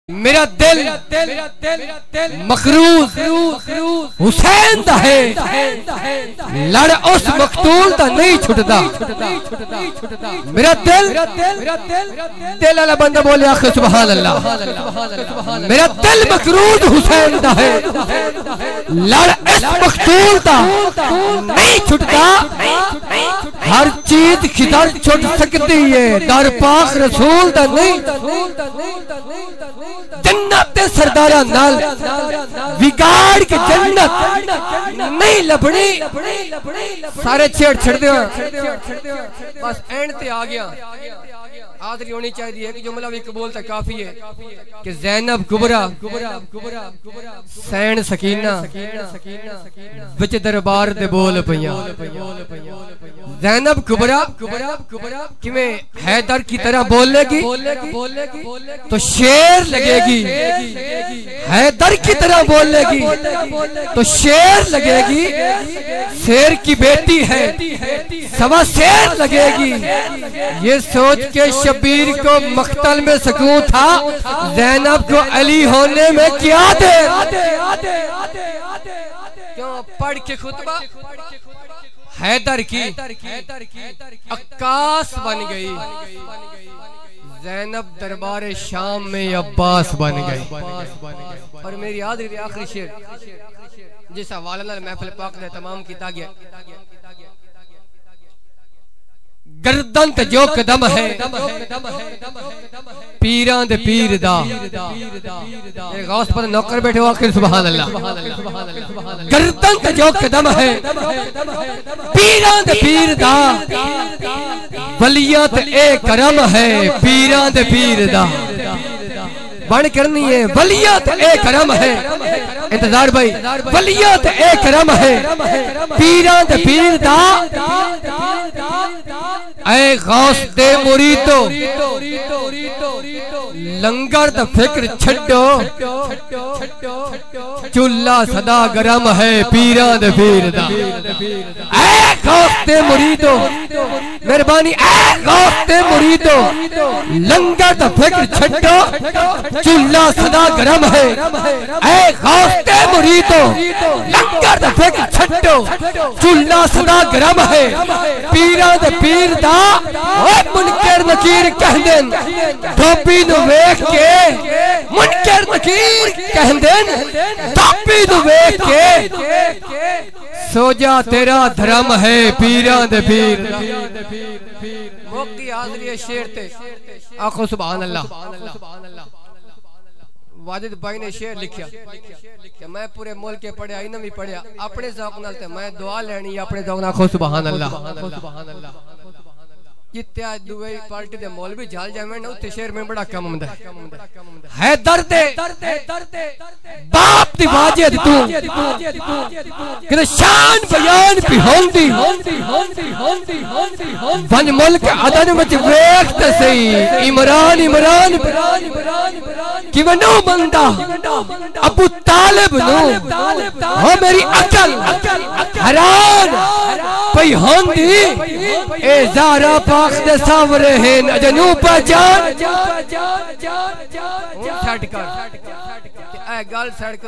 मेरा दिल मकरूज हुसैन दा है, लड़ उस मकतूल दा नहीं छुटदा। मेरा दिल अल्लाह बंदा बोले आखिर सुभान अल्लाह। मेरा दिल मकरूज हुसैन दा है, लड़ इस मकतूल दा नहीं छुटदा। हर चीज किधर छुट सकती है, दर पाक रसूल दा नहीं। जन्नत सरदारा नाल बिगाड़ के जन्नत नहीं लभनी। सारे छेड़ छड़ दे, बस एंड ते आ गया। आदरी होनी चाहिए कि जुमला भी कबूल तक काफी है कि ज़ैनब कुबरा सैन सकीना विच दरबार दे बोल पईयां। ज़ैनब कुबरा किवें हैदर की तरह बोलेगी तो शेर लगेगी, हैदर की तरह बोलेगी तो शेर लगेगी। शेर की बेटी है सवा शेर लगेगी। ये सोच के शबीर को मख्तल में सुकून था, ज़ैनब को अली होने में क्या दे। क्यों पढ़ के खुतबा हैदर की अक्कास बन गई, ज़ैनब दरबार शाम में अब्बास बन गई। और मेरी याद रही आखिरी शेर जिस हवाले नाल महफिल पाक ने तमाम किया गया। गर्दन ते जो कदम है पीरां दे पीर दा। मेरे गौस पर नौकर बैठे हो आखिर सुभान अल्लाह। गर्दन ते जो कदम है पीरां दे पीर दा, वलियां ते ए करम है पीरां दे पीर दा। बन करनी है वलियां ते ए करम है, इंतजार भाई, वलियां ते ए करम है पीरां दे पीर दा। ऐ गौस दे मुरीदो लंगर दा फिक्र छड्डो, चूल्हा सदा गरम है पीरां दे पीर दा। ऐ गौस दे मुरीदो मेहरबानी, ऐ गौस दे मुरीदो लंगर दा फिक्र छड्डो, चूल्हा सदा गरम है। ऐ गौस दे मुरीदो लंगर दा फिक्र छड्डो, चूल्हा सदा गरम है पीरां दे पीर दा। ओए मुनकर नकीर कहंदे धोबी नु वेख के, मुनकर नकीर कहंदे धोबी नु वेख के, सो जा तेरा धर्म है पीरां दे पीर। मौकी हाज़री शेर ते आखो सुभान अल्लाह। वाजिद भाई ने शेर लिखा कि मैं पूरे मुल्क के पढ़िया इन्हें भी पढ़िया अपने ज़ौक़ नाल ते मैं दुआ लेनी अपने ज़ौक़ नाल। आखो सुभान अल्लाह। जित्ते दुबई पार्टी दे मौलवी झाल जावे ना उत्ते शेर में बड़ा कम हुंदा है। दर्द बाप दी वाजिद तू कि शान बयान भी होंदी वन मुल्क अदन विच वेख ते सही। इमरान कि वनो बंदा अबू तालिब नु हो मेरी अकल हैरान पई होंदी। ए ज़ारा पाक दे सावरे हैं अजनू पहचान छट कर ए गल सड़क